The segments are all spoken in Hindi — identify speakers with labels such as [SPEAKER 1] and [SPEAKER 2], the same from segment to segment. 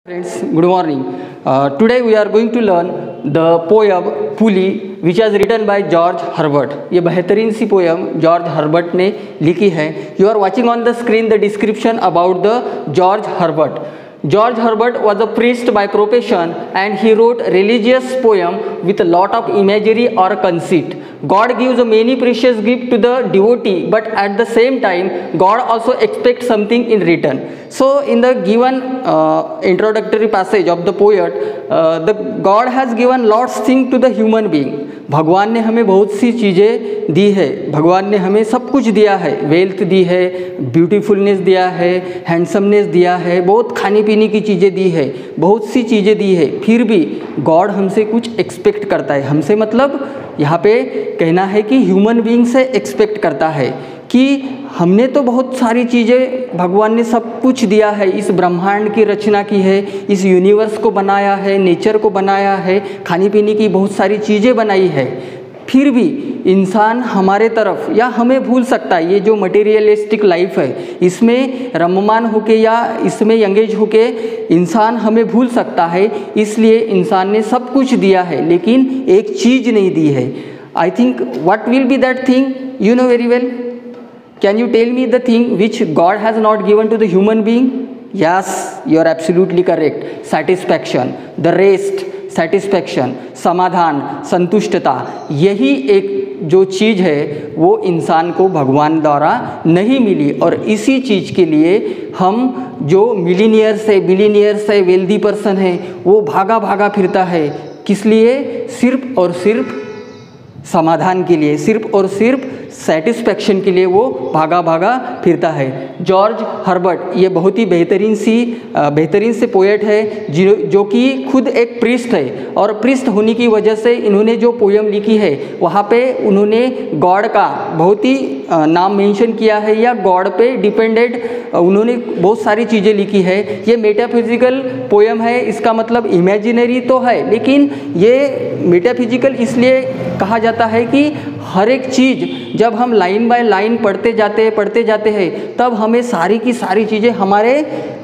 [SPEAKER 1] Friends, good morning. Today we are going to learn the poem Puli, which was written by George Herbert. ये बेहतरीन सी पोएम जॉर्ज हर्बर्ट ने लिखी है. You are watching on the screen the description about the George Herbert. George Herbert was a priest by profession and he wrote religious poem with a lot of imagery or conceit. God gives many precious gifts to the devotee, but at the same time, God also expects something in return. So, in the given introductory passage of the poet, the God has given lots of things to the human being. भगवान ने हमें बहुत सी चीज़ें दी है. भगवान ने हमें सब कुछ दिया है. वेल्थ दी है, ब्यूटीफुलनेस दिया है, हैंडसमनेस दिया है, बहुत खाने पीने की चीज़ें दी है, बहुत सी चीज़ें दी है. फिर भी गॉड हमसे कुछ एक्सपेक्ट करता है. हमसे मतलब यहाँ पे कहना है कि ह्यूमन बीइंग से एक्सपेक्ट करता है कि हमने तो बहुत सारी चीज़ें, भगवान ने सब कुछ दिया है, इस ब्रह्मांड की रचना की है, इस यूनिवर्स को बनाया है, नेचर को बनाया है, खाने पीने की बहुत सारी चीज़ें बनाई है. फिर भी इंसान हमारे तरफ या हमें भूल सकता है. ये जो मटेरियलिस्टिक लाइफ है इसमें रममान होके या इसमें एंगेज होके इंसान हमें भूल सकता है. इसलिए इंसान ने सब कुछ दिया है लेकिन एक चीज़ नहीं दी है. I think what will be that thing, you know very well. Can you tell me the thing which God has not given to the human being? Yes, you are absolutely correct. Satisfaction, the rest, satisfaction, समाधान, संतुष्टता. यही एक जो चीज़ है वो इंसान को भगवान द्वारा नहीं मिली और इसी चीज़ के लिए हम जो मिलीनियर्स है, बिलीनियर्स है, वेल्दी पर्सन है वो भागा भागा फिरता है. किस लिए? सिर्फ और सिर्फ समाधान के लिए, सिर्फ और सिर्फ सेटिस्फैक्शन के लिए वो भागा भागा फिरता है. जॉर्ज हर्बर्ट ये बहुत ही बेहतरीन से पोएट है जो कि खुद एक प्रीस्ट है और प्रीस्ट होने की वजह से इन्होंने जो पोएम लिखी है वहाँ पे उन्होंने गॉड का बहुत ही नाम मेंशन किया है या गॉड पे डिपेंडेड उन्होंने बहुत सारी चीज़ें लिखी है. ये मेटाफिजिकल पोएम है, इसका मतलब इमेजिनरी तो है लेकिन ये मेटाफिजिकल इसलिए कहा जाता है कि हर एक चीज़ जब हम लाइन बाय लाइन पढ़ते जाते हैं तब हमें सारी की सारी चीज़ें हमारे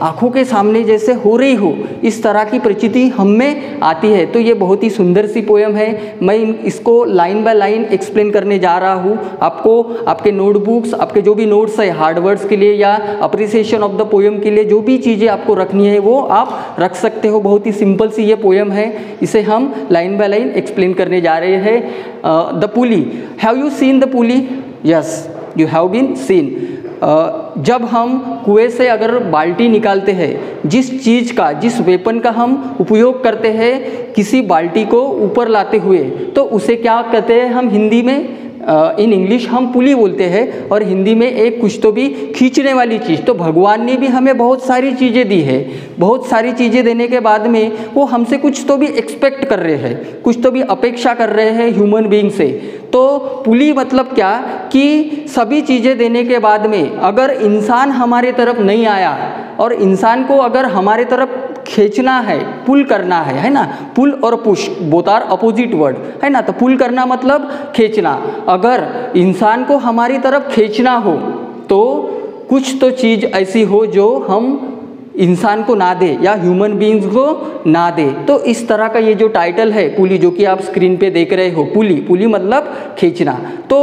[SPEAKER 1] आँखों के सामने जैसे हो रही हो इस तरह की प्रचिति हम में आती है. तो ये बहुत ही सुंदर सी पोएम है. मैं इसको लाइन बाय लाइन एक्सप्लेन करने जा रहा हूँ. आपको आपके नोटबुक्स, आपके जो भी नोट्स है हार्ड वर्ड्स के लिए या अप्रिसिएशन ऑफ द पोएम के लिए जो भी चीज़ें आपको रखनी है वो आप रख सकते हो. बहुत ही सिंपल सी ये पोएम है, इसे हम लाइन बाय लाइन एक्सप्लेन करने जा रहे हैं. The pulley, have you seen the pulley? Yes, you have been seen. जब हम कुएं से अगर बाल्टी निकालते हैं, जिस चीज़ का, जिस वेपन का हम उपयोग करते हैं किसी बाल्टी को ऊपर लाते हुए, तो उसे क्या कहते हैं हम हिंदी में? इन इंग्लिश हम पुली बोलते हैं और हिंदी में एक कुछ तो भी खींचने वाली चीज़. तो भगवान ने भी हमें बहुत सारी चीज़ें दी है. बहुत सारी चीज़ें देने के बाद में वो हमसे कुछ तो भी एक्सपेक्ट कर रहे हैं, कुछ तो भी अपेक्षा कर रहे हैं ह्यूमन बीइंग से. तो पुली मतलब क्या कि सभी चीज़ें देने के बाद में अगर इंसान हमारे तरफ नहीं आया और इंसान को अगर हमारे तरफ खींचना है, पुल करना है ना. पुल और push both are opposite word है ना. तो पुल करना मतलब खींचना. अगर इंसान को हमारी तरफ खींचना हो तो कुछ तो चीज़ ऐसी हो जो हम इंसान को ना दे या ह्यूमन बीइंग्स को ना दे. तो इस तरह का ये जो टाइटल है पुली, जो कि आप स्क्रीन पे देख रहे हो, पुली मतलब खींचना. तो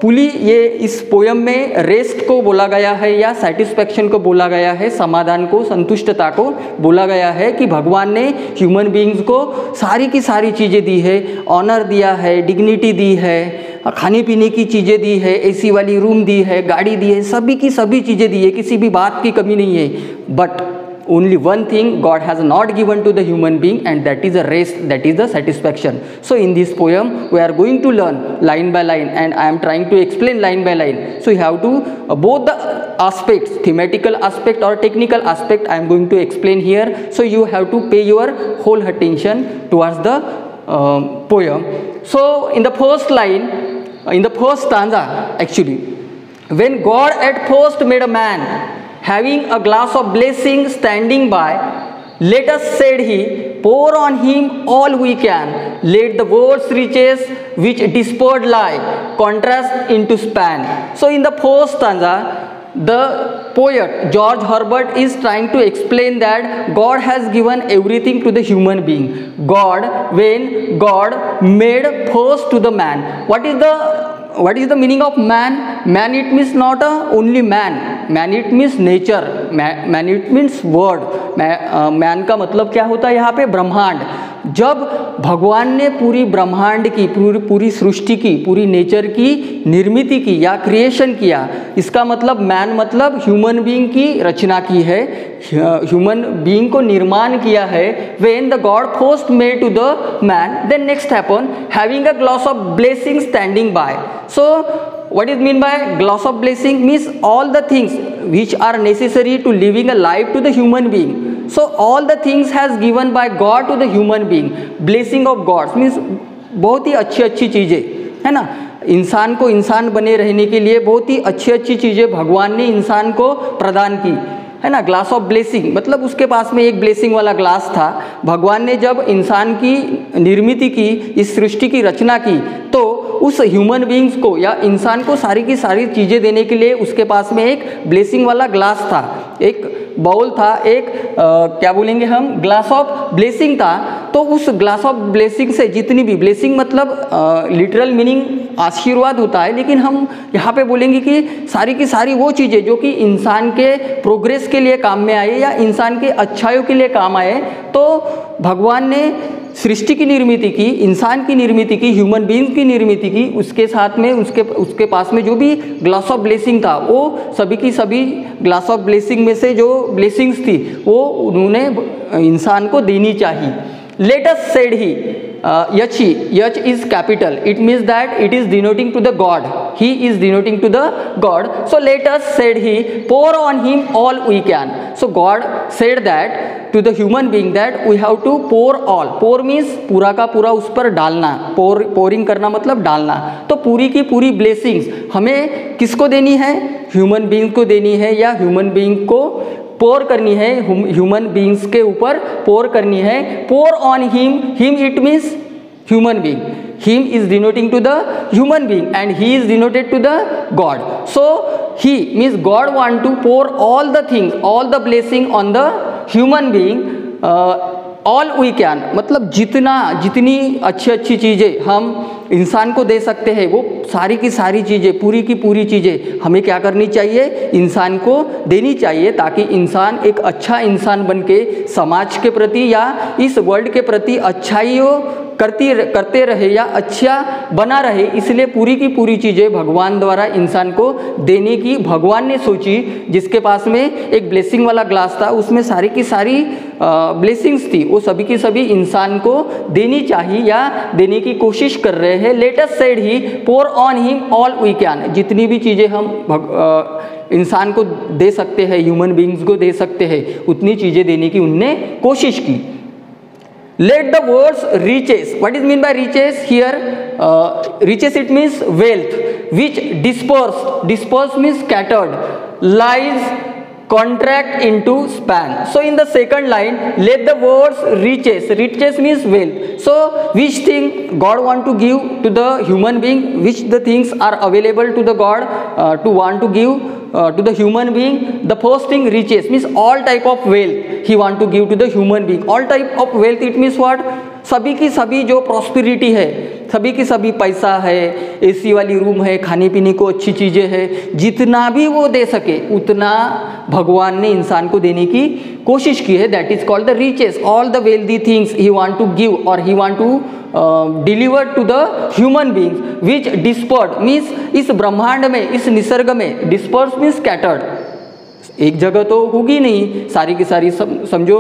[SPEAKER 1] पुली ये इस पोएम में रेस्ट को बोला गया है या सेटिस्फैक्शन को बोला गया है, समाधान को, संतुष्टता को बोला गया है कि भगवान ने ह्यूमन बीइंग्स को सारी की सारी चीज़ें दी है. ऑनर दिया है, डिग्निटी दी है, खाने पीने की चीज़ें दी है, एसी वाली रूम दी है, गाड़ी दी है, सभी की सभी चीज़ें दी है, किसी भी बात की कमी नहीं है. But only one thing God has not given to the human being, and that is a rest, that is the satisfaction. So in this poem we are going to learn line by line and I am trying to explain line by line. So you have to both the aspects, thematical aspect or technical aspect I am going to explain here. So you have to pay your whole attention towards the poem. So in the first line, in the first stanza actually, when God at first made a man, having a glass of blessing standing by, let us, said he, pour on him all we can. Let the world's riches which dispersed lie contrast into span. So in the first stanza, the poet George Herbert is trying to explain that God has given everything to the human being. When God made first to the man, what is the meaning of man? Man, it means not only man. Man, it means nature. Man, it means word. Man का मतलब क्या होता है यहाँ पे? ब्रह्मांड। जब भगवान ने पूरी ब्रह्मांड की पूरी सृष्टि की, पूरी नेचर की निर्मिति की या क्रिएशन किया, इसका मतलब मैन मतलब ह्यूमन बीइंग की रचना की है, ह्यूमन बीइंग को निर्माण किया है। When the God first made to the man, then next happen having a glass of blessing standing by. So what is mean by glass of blessing? Means all the things which are necessary to living a life to the human being. So all the things has given by God to the human being. Blessing of God means बहुत ही अच्छी चीज़ें है ना, इंसान को इंसान बने रहने के लिए बहुत ही अच्छी चीज़ें भगवान ने इंसान को प्रदान की है ना। ग्लास ऑफ ब्लेसिंग मतलब उसके पास में एक ब्लेसिंग वाला ग्लास था। भगवान ने जब इंसान की निर्मिति की, इस सृष्टि की रचना की, तो उस ह्यूमन बीइंग्स को या इंसान को सारी की सारी चीज़ें देने के लिए उसके पास में एक ब्लेसिंग वाला ग्लास था, एक बाउल था, एक क्या बोलेंगे हम, ग्लास ऑफ ब्लेसिंग था। तो उस ग्लास ऑफ ब्लेसिंग से जितनी भी, ब्लेसिंग मतलब लिटरल मीनिंग आशीर्वाद होता है, लेकिन हम यहाँ पे बोलेंगे कि सारी की सारी वो चीज़ें जो कि इंसान के प्रोग्रेस के लिए काम में आए या इंसान के अच्छाइयों के लिए काम आए, तो भगवान ने सृष्टि की निर्मिति की, इंसान की निर्मिति की, ह्यूमन बीइंग की निर्मिति की, उसके साथ में उसके पास में जो भी ग्लास ऑफ ब्लेसिंग था, वो सभी की सभी ग्लास ऑफ ब्लेसिंग में से जो ब्लेसिंग्स थी वो उन्होंने इंसान को देनी चाहिए। Let us said he, H is capital. It means that it is denoting to the God. He is denoting to the God. So let us said he, pour on him all we can. So God said that to the human being that we have to pour all. Pour means पूरा का पूरा उस पर डालना. Pouring करना मतलब डालना. तो पूरी की पूरी blessings हमें किसको देनी है? ह्यूमन बीइंग को देनी है या ह्यूमन बीइंग को पोर करनी है, ह्यूमन बीइंग्स के ऊपर पोर करनी है। Pour on him, him it means human being, him is denoting to the human being and he is denoted to the God. So he means God want to pour all the things, all the blessing on the human being. All we can मतलब जितनी अच्छी चीज़ें हम इंसान को दे सकते हैं, वो सारी की सारी चीज़ें, पूरी की पूरी चीज़ें हमें क्या करनी चाहिए? इंसान को देनी चाहिए, ताकि इंसान एक अच्छा इंसान बन के समाज के प्रति या इस वर्ल्ड के प्रति अच्छाइयों करते रहे या अच्छा बना रहे। इसलिए पूरी की पूरी चीज़ें भगवान द्वारा इंसान को देने की भगवान ने सोची। जिसके पास में एक ब्लेसिंग वाला ग्लास था, उसमें सारी की सारी ब्लेसिंग्स थी, वो सभी की सभी इंसान को देनी चाहिए या देने की कोशिश कर रहे हैं। Let us said he, pour on him all we can. जितनी भी चीज़ें हम इंसान को दे सकते हैं, ह्यूमन बीइंग्स को दे सकते हैं, उतनी चीज़ें देने की उनने कोशिश की। Let the words riches. What is mean by riches here? Riches it means wealth, which disperse means scattered, lies contract into span. So in the second line, let the words riches means wealth. So which thing God want to give to the human being, which the things are available to the God to want to give to the human being? The first thing, riches means all type of wealth he want to give to the human being. All type of wealth it means what? सभी की सभी जो प्रॉस्पेरिटी है, सभी की सभी पैसा है, एसी वाली रूम है, खाने पीने को अच्छी चीज़ें है, जितना भी वो दे सके उतना भगवान ने इंसान को देने की कोशिश की है। That is called the riches. All the wealthy things he want to give और he want to deliver to the human beings, which dispersed means इस ब्रह्मांड में, इस निसर्ग में, डिस्पर्स मीन्स स्कैटर्ड। एक जगह तो होगी नहीं, सारी की सारी समझो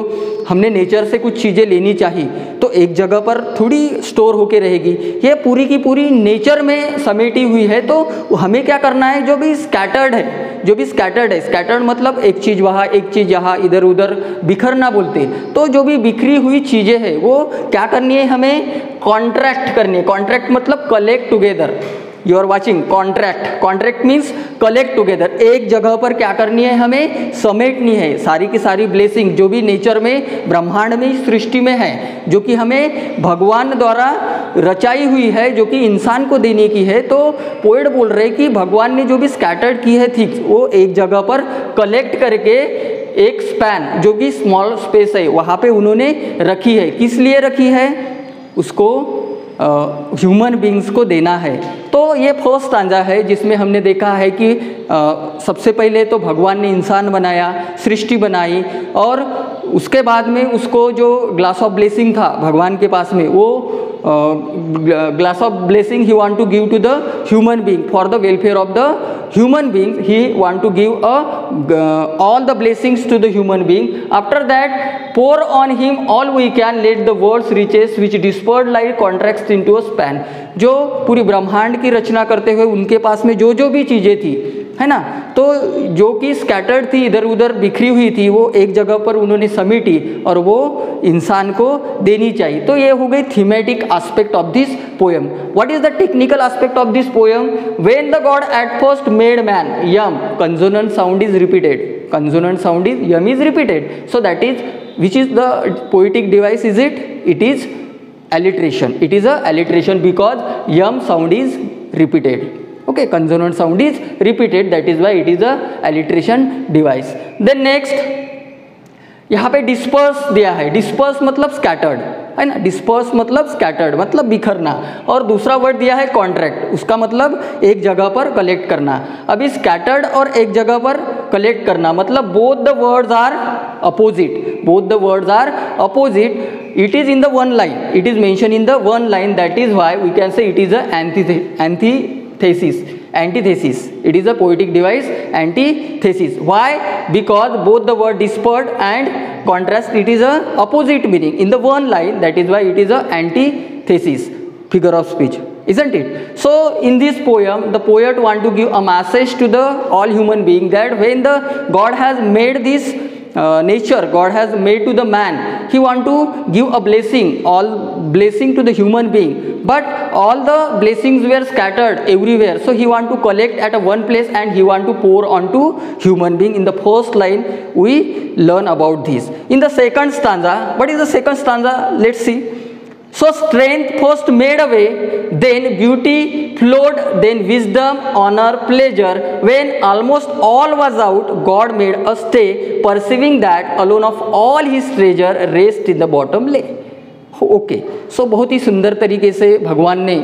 [SPEAKER 1] हमने नेचर से कुछ चीज़ें लेनी चाहिए तो एक जगह पर थोड़ी स्टोर होके रहेगी, ये पूरी की पूरी नेचर में समेटी हुई है। तो हमें क्या करना है? जो भी स्कैटर्ड है, स्कैटर्ड मतलब एक चीज़ वहाँ, एक चीज़ यहाँ, इधर उधर बिखरना बोलते। तो जो भी बिखरी हुई चीज़ें हैं वो क्या करनी है? हमें कॉन्ट्रैक्ट करनी है। कॉन्ट्रैक्ट मतलब collect together, you are watching contract, contract means collect together, एक जगह पर क्या करनी है, हमें समेटनी है सारी की सारी ब्लेसिंग जो भी नेचर में, ब्रह्मांड में, सृष्टि में है, जो कि हमें भगवान द्वारा रचाई हुई है, जो कि इंसान को देने की है। तो पोएट बोल रहे हैं कि भगवान ने जो भी स्कैटर्ड की है थिंग्स वो एक जगह पर कलेक्ट करके एक स्पैन जो कि स्मॉल स्पेस है वहाँ पे उन्होंने रखी है। किस लिए रखी है, उसको ह्यूमन बींग्स को देना है। तो ये फर्स्ट स्टांजा है जिसमें हमने देखा है कि सबसे पहले तो भगवान ने इंसान बनाया, सृष्टि बनाई, और उसके बाद में उसको जो ग्लास ऑफ ब्लेसिंग था भगवान के पास में, वो glass of blessing he want to give to the human being for the welfare of the human being. He want to give all the blessings to the human being. After that, pour on him all we can, let the world's riches which dispersed light contracts into a span. जो पूरी ब्रह्मांड की रचना करते हुए उनके पास में जो जो भी चीज़ें थी, है ना, तो जो कि स्कैटर्ड थी, इधर उधर बिखरी हुई थी, वो एक जगह पर उन्होंने समेटी और वो इंसान को देनी चाहिए। तो ये हो गई thematic aspect of this poem. What is the technical aspect of this poem? When the God at first made man, M consonant sound is repeated, consonant sound is M is repeated, so that is which is the poetic device is it is alliteration. It is a alliteration because yum sound is repeated. Okay, consonant sound is repeated, that is why it is a alliteration device. Then next यहाँ पे डिस्पर्स दिया है, डिस्पर्स मतलब स्कैटर्ड, है ना, डिस्पर्स मतलब स्कैटर्ड मतलब बिखरना, और दूसरा वर्ड दिया है कॉन्ट्रैक्ट, उसका मतलब एक जगह पर कलेक्ट करना। अभी स्कैटर्ड और एक जगह पर कलेक्ट करना मतलब both the words are opposite, both the words are opposite. It is in the one line, it is mentioned in the one line, that is why we can say it is a antithesis. Antithesis, it is a poetic device, antithesis. Why? Because both the word dispersed and contrast, it is a opposite meaning in the one line, that is why it is a antithesis, figure of speech, isn't it? So in this poem the poet want to give a message to the all human being that when the God has made this nature, God has made to the man, he want to give a blessing, all blessing to the human being, but all the blessings were scattered everywhere, so he want to collect at a one place and he want to pour onto human being. In the first line we learn about this. In the second stanza, what is the second stanza? Let's see. So strength first made a way, then beauty flowed, then wisdom, honor, pleasure. When almost all was out, God made a stay, perceiving that alone of all his treasure rest in the bottom lay. Okay, so बहुत ही सुंदर तरीके से भगवान ने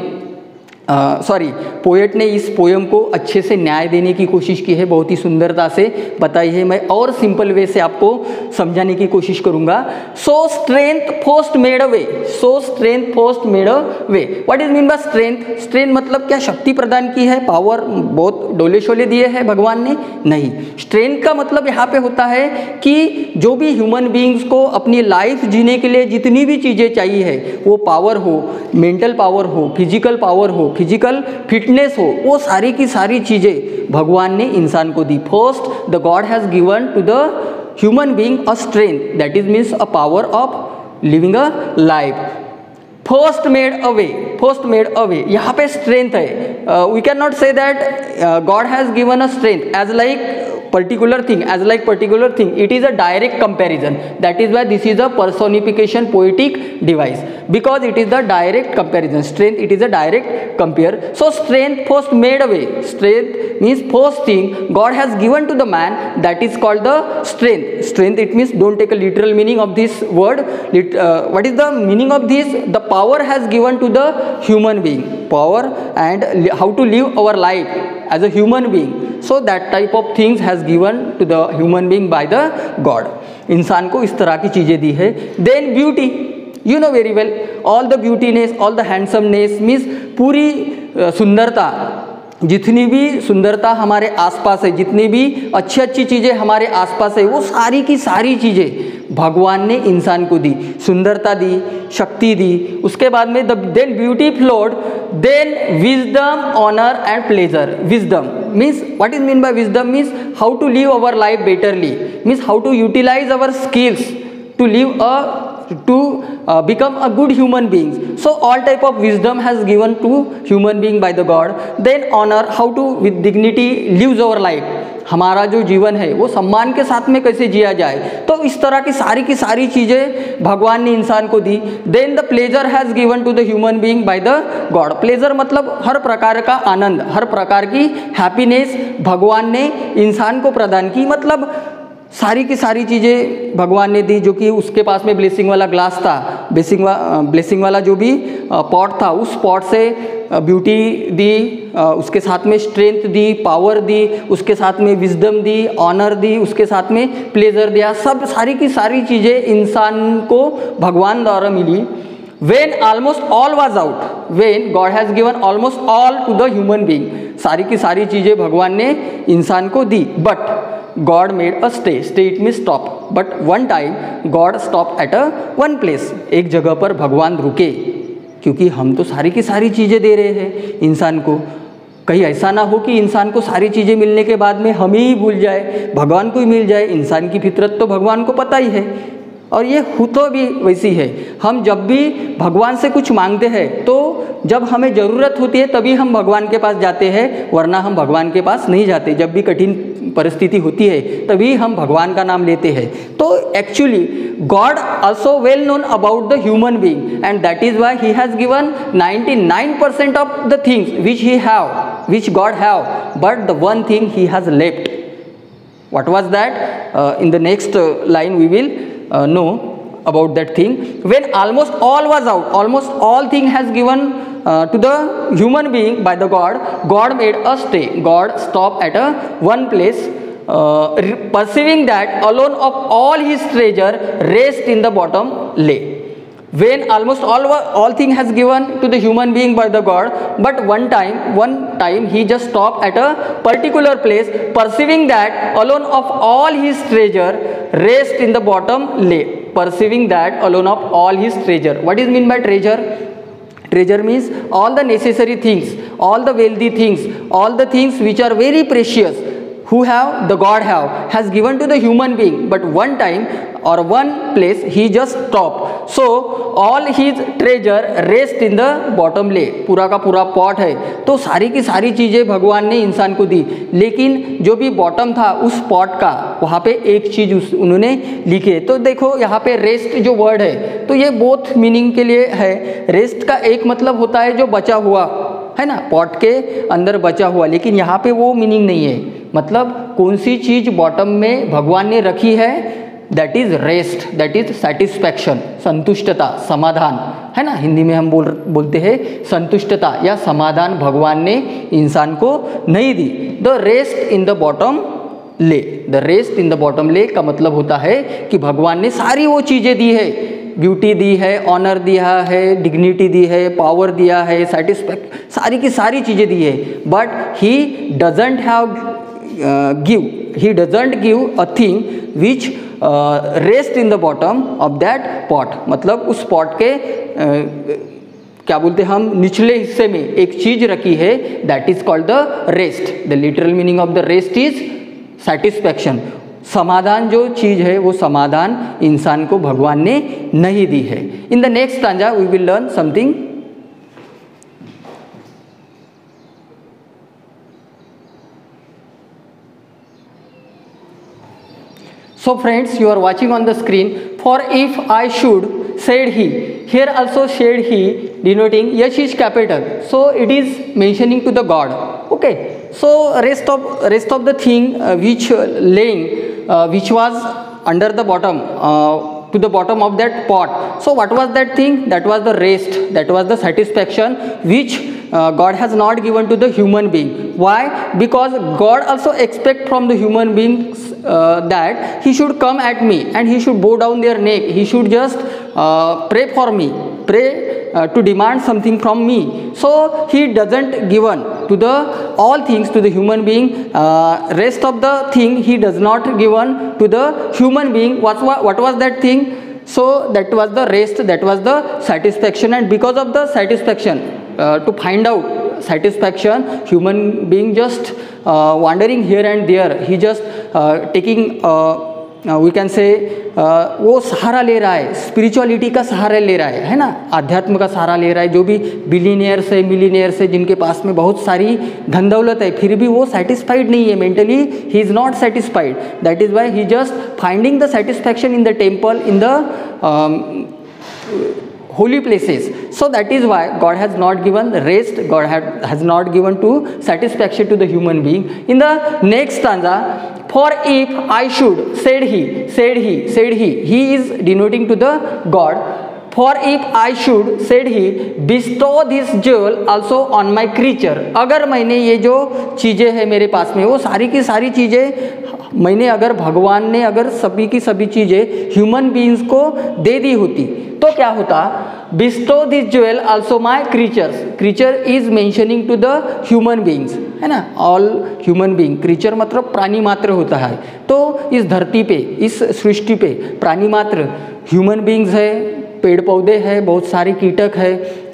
[SPEAKER 1] पोएट ने इस पोएम को अच्छे से न्याय देने की कोशिश की है, बहुत ही सुंदरता से बताई है। मैं और सिंपल वे से आपको समझाने की कोशिश करूंगा। सो strength first made a way, so strength first made a way. What is mean bye strength? Strength मतलब क्या? शक्ति प्रदान की है, पावर बहुत डोले शोले दिए हैं भगवान ने? नहीं। स्ट्रेंथ का मतलब यहाँ पे होता है कि जो भी ह्यूमन बींग्स को अपनी लाइफ जीने के लिए जितनी भी चीज़ें चाहिए है, वो पावर हो, मेंटल पावर हो, फिजिकल पावर हो, फिजिकल फिटनेस हो, वो सारी की सारी चीज़ें भगवान ने इंसान को दी। First the God has given to the human being a strength, that is means a power of living a life. First made a way, first made a way, यहाँ पे स्ट्रेंथ है। We can not say that God has given a strength as like particular thing, as like particular thing. It is a direct comparison, that is why this is a personification poetic device, because it is the direct comparison. Strength, it is a direct compare. So strength first made a way, strength means first thing God has given to the man, that is called the strength. Strength, it means, don't take a literal meaning of this word. What is the meaning of this? The power has given to the human being, power and how to live our life as a human being. So that type of things has given to the human being by the God. इंसान को इस तरह की चीज़ें दी है। Then beauty, you know very well, all the beautiness, all the handsomeness means पूरी सुंदरता, जितनी भी सुंदरता हमारे आसपास है, जितनी भी अच्छी अच्छी चीज़ें हमारे आसपास है, वो सारी की सारी चीज़ें भगवान ने इंसान को दी। सुंदरता दी, शक्ति दी, उसके बाद में then beauty flowed, then wisdom, honour and pleasure. Wisdom means, what is mean by wisdom? Means how to live our life betterly, means how to utilise our skills to live a to become a good human beings. So all type of wisdom has given to human being by the God. Then honor, how to with dignity lives our life. हमारा जो जीवन है वो सम्मान के साथ में कैसे जिया जाए, तो इस तरह की सारी चीज़ें भगवान ने इंसान को दी. Then the pleasure has given to the human being by the God. Pleasure मतलब हर प्रकार का आनंद, हर प्रकार की हैप्पीनेस भगवान ने इंसान को प्रदान की. मतलब सारी की सारी चीज़ें भगवान ने दी. जो कि उसके पास में ब्लेसिंग वाला ग्लास था, ब्लेसिंग वाला जो भी पॉट था, उस पॉट से ब्यूटी दी, उसके साथ में स्ट्रेंथ दी, पावर दी, उसके साथ में विजडम दी, ऑनर दी, उसके साथ में प्लेजर दिया. सब सारी की सारी चीज़ें इंसान को भगवान द्वारा मिली. When almost all was out, when God has given almost all to the human being, सारी की सारी चीज़ें भगवान ने इंसान को दी. But God made a stay. Stay it means stop. But one time God stopped at a one place. एक जगह पर भगवान रुके, क्योंकि हम तो सारी की सारी चीज़ें दे रहे हैं इंसान को. कहीं ऐसा ना हो कि इंसान को सारी चीज़ें मिलने के बाद में हम ही भूल जाए, भगवान को ही मिल जाए. इंसान की फितरत तो भगवान को पता ही है, और ये तो भी वैसी है. हम जब भी भगवान से कुछ मांगते हैं तो जब हमें ज़रूरत होती है तभी हम भगवान के पास जाते हैं, वरना हम भगवान के पास नहीं जाते. जब भी कठिन परिस्थिति होती है तभी हम भगवान का नाम लेते हैं. तो actually God also well known about the human being, and that is why he has given 99% of the things which God have, but the one thing he has left. What was that? In the next line we will know about that thing. When almost all was out, almost all thing has given to the human being by the God. God made a stay. God stopped at a one place, perceiving that alone of all his treasure rest in the bottom lay. When almost all thing has given to the human being by the God, but one time he just stopped at a particular place, perceiving that alone of all his treasure rest in the bottom lay. Perceiving that alone of all his treasure. What is mean by treasure? Treasure means all the necessary things, all the wealthy things, all the things which are very precious, who have the God has given to the human being, but one time or one place he just stopped. So all his treasure rest in the bottom lay. पूरा का पूरा पॉट है, तो सारी की सारी चीज़ें भगवान ने इंसान को दी. लेकिन जो भी बॉटम था उस पॉट का, वहाँ पे एक चीज़ उन्होंने लिखी है. तो देखो यहाँ पे रेस्ट जो वर्ड है, तो ये बोथ मीनिंग के लिए है. रेस्ट का एक मतलब होता है जो बचा हुआ है ना, पॉट के अंदर बचा हुआ, लेकिन यहाँ पे वो मीनिंग नहीं है. मतलब कौन सी चीज़ बॉटम में भगवान ने रखी है, that is rest, that is satisfaction, संतुष्टता, समाधान है ना. हिंदी में हम बोलते हैं संतुष्टता या समाधान भगवान ने इंसान को नहीं दी. The rest in the bottom lay. The rest in the bottom lay का मतलब होता है कि भगवान ने सारी वो चीज़ें दी है, ब्यूटी दी है, ऑनर दिया है, डिग्निटी दी है, पावर दिया है, सेटिस्फैक्ट, सारी की सारी चीज़ें दी है. But he doesn't give a thing which rest in the bottom of that pot. मतलब उस पॉट के क्या बोलते हैं हम, निचले हिस्से में एक चीज़ रखी है, that is called the rest. The literal meaning of the rest is satisfaction. समाधान जो चीज़ है वो समाधान इंसान को भगवान ने नहीं दी है. In the next stanza we will learn something. So friends, you are watching on the screen. For if I should, said he. Here also said he, denoting H is capital. So it is mentioning to the God. Okay. So rest of the thing which which was under the bottom, to the bottom of that pot. So what was that thing? That was the rest. That was the satisfaction which God has not given to the human being. Why? Because God also expect from the human beings that he should come at me and he should bow down their neck. He should just pray for me, pray to demand something from me. So he doesn't given to the all things to the human being. Rest of the thing he does not given to the human being. What was that thing? So that was the rest, that was the satisfaction. And because of the satisfaction, to find out satisfaction, human being just wandering here and there. He just taking we can say वो सहारा ले रहा है, स्पिरिचुअलिटी का सहारा ले रहा है ना, आध्यात्म का सहारा ले रहा है। जो भी बिलीनियर्स है, मिलीनियर्स है, जिनके पास में बहुत सारी धन दौलत है, फिर भी वो सेटिस्फाइड नहीं है, mentally he is not satisfied. That is why he just finding the satisfaction in the temple, in the holy places. So that is why God has not given rest, God has not given to satisfaction to the human being. In the next stanza, for if I should, said he is denoting to the God. For if I should, said he, bestow this jewel also on my creature. अगर मैंने ये जो चीज़ें हैं मेरे पास में, वो सारी की सारी चीज़ें मैंने अगर भगवान ने अगर सभी की सभी चीज़ें ह्यूमन बीइंग्स को दे दी होती तो क्या होता? bestow this jewel also my creatures. creature is mentioning to the human beings, है ना, all human being. creature मतलब प्राणी मात्र होता है। तो इस धरती पे, इस सृष्टि पे प्राणी मात्र ह्यूमन बीइंग्स है, पेड़ पौधे हैं, बहुत सारे कीटक है,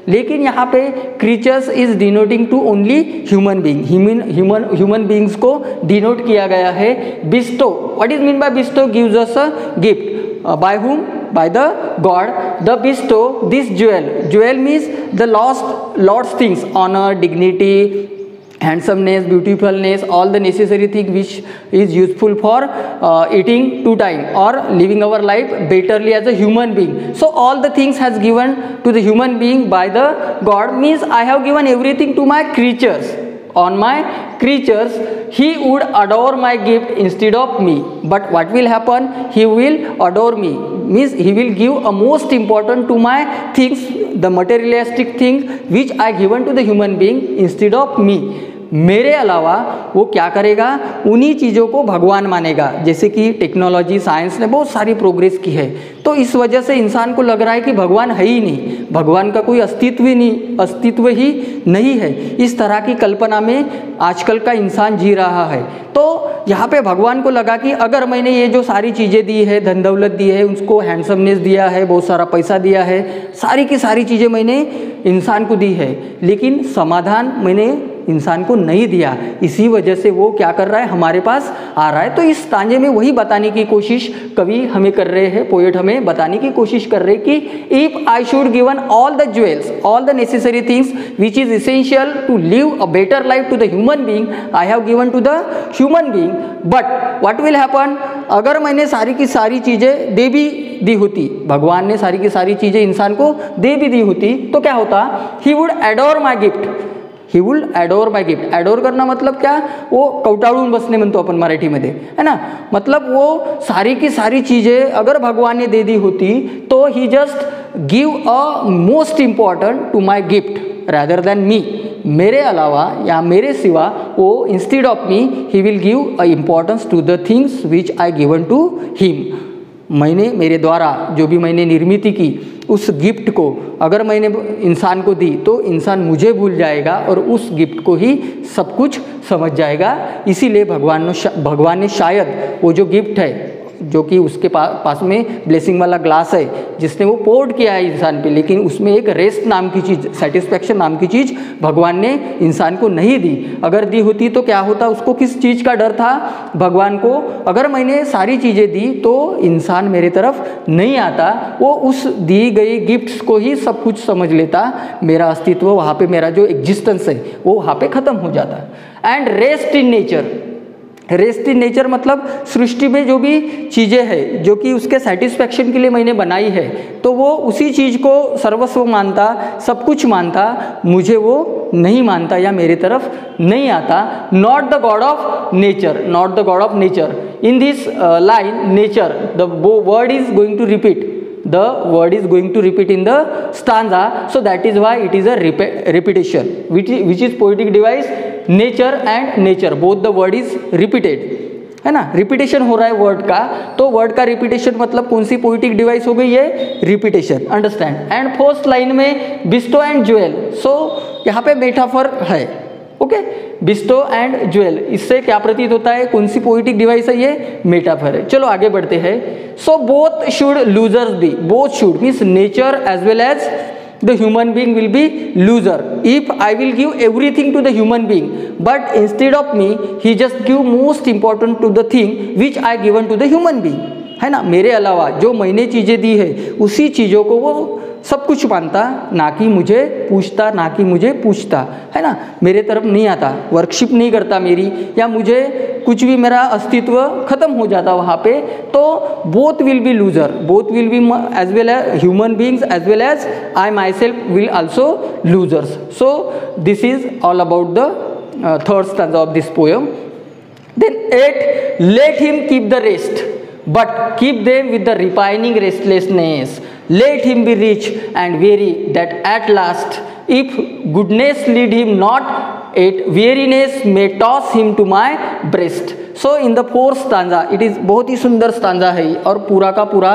[SPEAKER 1] लेकिन यहाँ पे creatures is denoting to only human being. Human beings को डिनोट किया गया है। Bestow, what is mean by bestow? Gives us a gift. By whom? By the God. The bestow this jewel. Jewel means the lost things, honor, dignity, handsomeness, beautifulness, all the necessary thing which is useful for eating 2 times or living our life betterly as a human being. So all the things has given to the human being by the God, means I have given everything to my creatures. On my creatures he would adore my gift instead of me. But what will happen? He will adore me, means he will give a most important to my things, the materialistic thing which I given to the human being instead of me. मेरे अलावा वो क्या करेगा? उन्हीं चीज़ों को भगवान मानेगा। जैसे कि टेक्नोलॉजी, साइंस ने बहुत सारी प्रोग्रेस की है, तो इस वजह से इंसान को लग रहा है कि भगवान है ही नहीं, भगवान का कोई अस्तित्व ही नहीं है। इस तरह की कल्पना में आजकल का इंसान जी रहा है। तो यहाँ पे भगवान को लगा कि अगर मैंने ये जो सारी चीज़ें दी है, धन दौलत दी है, उसको हैंडसमनेस दिया है, बहुत सारा पैसा दिया है, सारी की सारी चीज़ें मैंने इंसान को दी है, लेकिन समाधान मैंने इंसान को नहीं दिया। इसी वजह से वो क्या कर रहा है? हमारे पास आ रहा है। तो इस तांजे में वही बताने की कोशिश कवि हमें कर रहे हैं, पोएट हमें बताने की कोशिश कर रहे हैं कि if I should given all the jewels, all the necessary things which is essential to live a better life to the human being, I have given to the human being, but what will happen? अगर मैंने सारी की सारी चीज़ें दे भी दी होती, भगवान ने सारी की सारी चीज़ें इंसान को दे भी दी होती, तो क्या होता? He would adore my gift, he will adore my gift. Adore करणं मतलब क्या, वो कवटाळून बसणे म्हणतो आपण मराठीमध्ये, है ना. मतलब वो सारी की सारी चीज़ें अगर भगवान ने दे दी होती तो he just give a most important to my gift rather than me. मेरे अलावा या मेरे सिवा वो instead of me he will give a importance to the things which I given to him. मैंने मेरे द्वारा जो भी मैंने निर्मित की उस गिफ्ट को अगर मैंने इंसान को दी तो इंसान मुझे भूल जाएगा और उस गिफ्ट को ही सब कुछ समझ जाएगा. इसीलिए भगवान ने शायद वो जो गिफ्ट है जो कि उसके पास में ब्लेसिंग वाला ग्लास है जिसने वो पोर्ट किया है इंसान पे, लेकिन उसमें एक रेस्ट नाम की चीज़, सेटिस्फैक्शन नाम की चीज़ भगवान ने इंसान को नहीं दी. अगर दी होती तो क्या होता, उसको किस चीज़ का डर था भगवान को, अगर मैंने सारी चीज़ें दी तो इंसान मेरे तरफ नहीं आता, वो उस दी गई गिफ्ट्स को ही सब कुछ समझ लेता, मेरा अस्तित्व वहाँ पे, मेरा जो एग्जिस्टेंस है वो वहाँ पे ख़त्म हो जाता. And rest in nature, rest in nature मतलब सृष्टि में जो भी चीज़ें हैं जो कि उसके सेटिस्फैक्शन के लिए मैंने बनाई है तो वो उसी चीज़ को सर्वस्व मानता, सब कुछ मानता, मुझे वो नहीं मानता या मेरे तरफ नहीं आता. Not the God of nature, not the God of nature. In this line nature, the word is going to repeat, the word is going to repeat in the stanza, so that is why it is a repetition which is poetic device. nature and nature both the word is repeated, है ना. रिपीटेशन हो रहा है वर्ड का, तो वर्ड का रिपीटेशन मतलब कौन सी पोइटिक डिवाइस हो गई है, repetition. Understand. And first line में बिस्टो एंड ज्वेल, सो यहाँ पे मेटाफर है. ओके, बिस्टो एंड ज्वेल, इससे क्या प्रतीत होता है, कौन सी पोइटिक डिवाइस है, ये मेटाफर है. चलो आगे बढ़ते हैं. So both should losers be, both should means nature as well as the human being will be loser. If I will give everything to the human being, but instead of me he just give most important to the thing which I given to the human being, है ना। मेरे अलावा जो मैंने चीज़ें दी है उसी चीज़ों को वो सब कुछ मानता, ना कि मुझे पूछता, ना कि मुझे पूछता, है ना। मेरे तरफ नहीं आता, वर्कशिप नहीं करता मेरी, या मुझे कुछ भी मेरा अस्तित्व खत्म हो जाता वहाँ पे, तो both will be loser, both will be as well as human beings as well as I myself will also losers. So this is all about the third stanza of this poem. Then 8, let him keep the rest, but keep them with the repining restlessness. Let him be rich and weary, that at last, if goodness lead him not, yet weariness may toss him to my breast. So in the fourth stanza, it is बहुत ही सुंदर स्टांजा है और पूरा का पूरा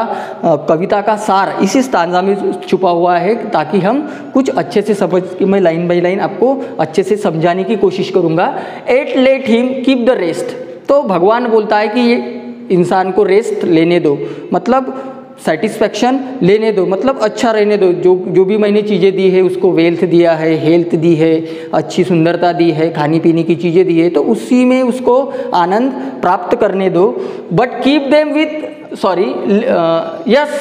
[SPEAKER 1] कविता का सार इसी स्टांजा में छुपा हुआ है, ताकि हम कुछ अच्छे से समझ कि मैं लाइन बाई लाइन आपको अच्छे से समझाने की कोशिश करूँगा. 8, let him keep the rest. तो भगवान बोलता है कि ये इंसान को रेस्ट लेने दो, मतलब सेटिस्फैक्शन लेने दो, मतलब अच्छा रहने दो. जो भी मैंने चीज़ें दी है, उसको वेल्थ दिया है, हेल्थ दी है, अच्छी सुंदरता दी है, खाने पीने की चीज़ें दी है, तो उसी में उसको आनंद प्राप्त करने दो. But keep them with yes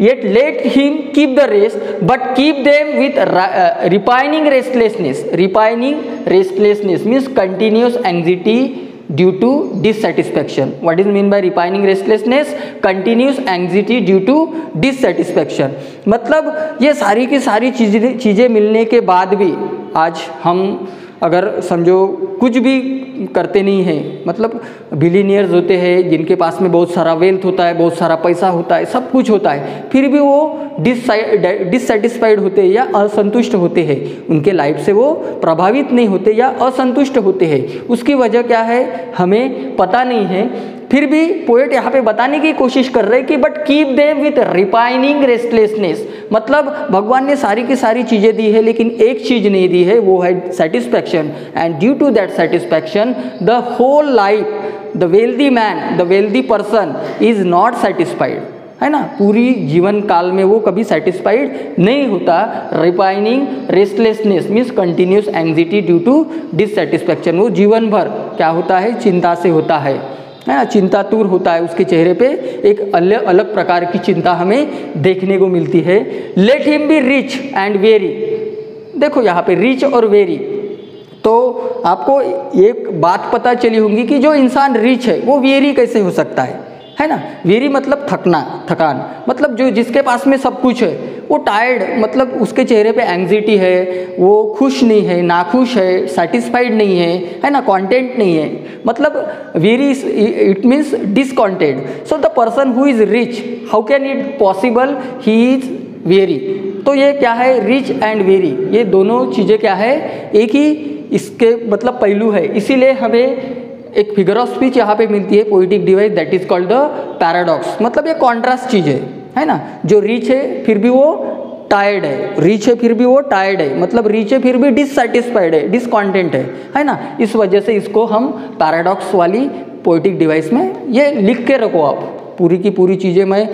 [SPEAKER 1] yet let him keep the rest, but keep them with repining restlessness. Repining restlessness means continuous anxiety due to dissatisfaction. What is mean by repining restlessness? Continuous anxiety due to dissatisfaction. मतलब ये सारी की सारी चीज़ें मिलने के बाद भी आज हम अगर समझो कुछ भी करते नहीं हैं, मतलब बिलीनियर्स होते हैं जिनके पास में बहुत सारा वेल्थ होता है, बहुत सारा पैसा होता है, सब कुछ होता है, फिर भी वो डिससेटिस्फाइड होते हैं या असंतुष्ट होते हैं, उनके लाइफ से वो प्रभावित नहीं होते या असंतुष्ट होते हैं. उसकी वजह क्या है हमें पता नहीं है. फिर भी पोएट यहाँ पे बताने की कोशिश कर रहे हैं कि but keep them with repining restlessness, मतलब भगवान ने सारी की सारी चीज़ें दी है लेकिन एक चीज़ नहीं दी है, वो है satisfaction. And due to that satisfaction the whole life, the wealthy man, the wealthy person is not satisfied, है ना. पूरी जीवन काल में वो कभी सेटिस्फाइड नहीं होता. Repining restlessness means continuous anxiety due to dissatisfaction. वो जीवन भर क्या होता है, चिंता से होता है ना, चिंतातुर होता है. उसके चेहरे पे एक अलग अलग प्रकार की चिंता हमें देखने को मिलती है. Let him be rich and very. देखो यहाँ पे रिच और वेरी, तो आपको एक बात पता चली होगी कि जो इंसान रिच है वो वेरी कैसे हो सकता है ना. वेरी मतलब थकान, मतलब जो जिसके पास में सब कुछ है वो टायर्ड, मतलब उसके चेहरे पे एंग्जाइटी है, वो खुश नहीं है, नाखुश है, सेटिस्फाइड नहीं है ना, कंटेंट नहीं है. मतलब very it means discontent. So the person who is rich, how can it possible he is very. तो ये क्या है, रिच एंड वेरी, ये दोनों चीज़ें क्या है, एक ही इसके मतलब पहलू है. इसीलिए हमें एक फिगर ऑफ स्पीच यहाँ पे मिलती है, poetic device, that is called the paradox. मतलब ये कॉन्ट्रास्ट चीज़ है ना. जो रिच है फिर भी वो टायर्ड है, रिच है फिर भी वो टायर्ड है, मतलब रिच है फिर भी डिससेटिस्फाइड है, डिसकॉन्टेंट है ना. इस वजह से इसको हम पैराडॉक्स वाली पोएटिक डिवाइस में ये लिख के रखो आप. पूरी की पूरी चीज़ें मैं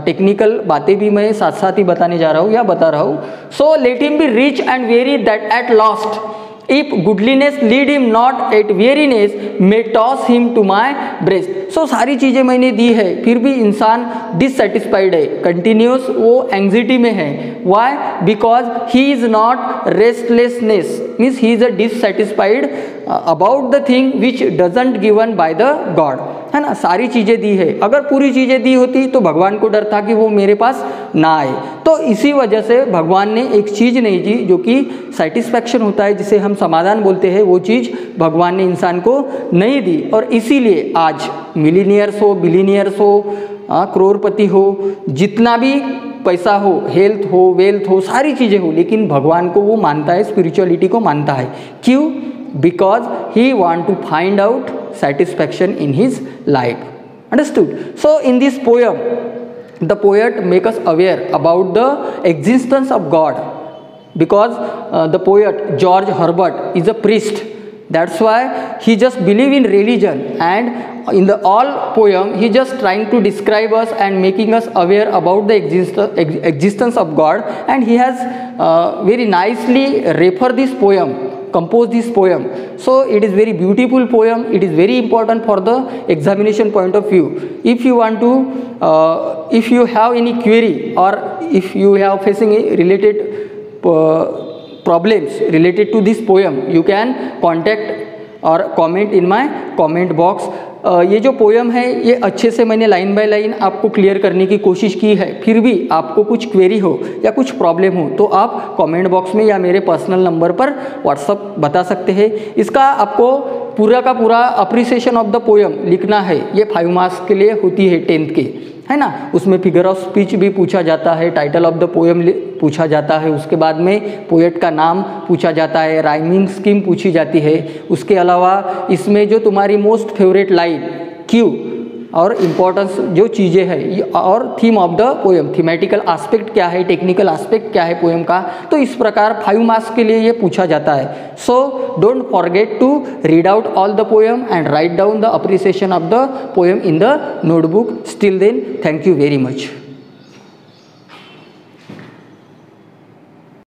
[SPEAKER 1] टेक्निकल बातें भी मैं साथ साथ ही बताने जा रहा हूँ या बता रहा हूँ. So let him be rich and very, that at last if goodliness lead him not, at weariness may toss him to my breast. So सारी चीज़ें मैंने दी है फिर भी इंसान डिससेटिस्फाइड है, कंटिन्यूस वो एंग्जाइटी में है. Why? Because he is not restlessness, means he is a dissatisfied about the thing which doesn't given by the God, है ना. सारी चीज़ें दी है, अगर पूरी चीज़ें दी होती तो भगवान को डर था कि वो मेरे पास ना आए. तो इसी वजह से भगवान ने एक चीज़ नहीं दी जो कि सेटिस्फैक्शन होता है, जिसे हम समाधान बोलते हैं, वो चीज़ भगवान ने इंसान को नहीं दी. और इसीलिए आज मिलीनियर्स हो, बिलीनियर्स हो, करोड़पति हो, जितना भी पैसा हो, हेल्थ हो, वेल्थ हो, सारी चीज़ें हो, लेकिन भगवान को वो मानता है, स्पिरिचुअलिटी को मानता है. क्यों? Because he want to find out satisfaction in his life. Understood? So in this poem the poet make us aware about the existence of God, because the poet George Herbert is a priest. That's why he just believe in religion, and in the all poem he just trying to describe us and making us aware about the existence of God, and he has very nicely refer this poem, compose this poem. So it is very beautiful poem. It is very important for the examination point of view. If you want to if you have any query, or if you have facing a related problems related to this poem, you can contact or comment in my comment box. ये जो पोयम है ये अच्छे से मैंने लाइन बाय लाइन आपको क्लियर करने की कोशिश की है, फिर भी आपको कुछ क्वेरी हो या कुछ प्रॉब्लम हो तो आप कमेंट बॉक्स में या मेरे पर्सनल नंबर पर व्हाट्सअप बता सकते हैं। इसका आपको पूरा का पूरा अप्रिसिएशन ऑफ द पोयम लिखना है। ये 5 मार्क्स के लिए होती है 10th के, है ना। उसमें फिगर ऑफ स्पीच भी पूछा जाता है, टाइटल ऑफ द पोयम पूछा जाता है, उसके बाद में पोएट का नाम पूछा जाता है, राइमिंग स्कीम पूछी जाती है। उसके अलावा इसमें जो तुम्हारी मोस्ट फेवरेट लाइन, क्यों और इम्पोर्टेंस जो चीज़ें हैं, और theme of the poem, thematical aspect क्या है, टेक्निकल एस्पेक्ट क्या है पोएम का, तो इस प्रकार 5 मार्क्स के लिए ये पूछा जाता है। So don't forget to read out all the poem and write down the appreciation of the poem in the notebook. Still then, thank you very much.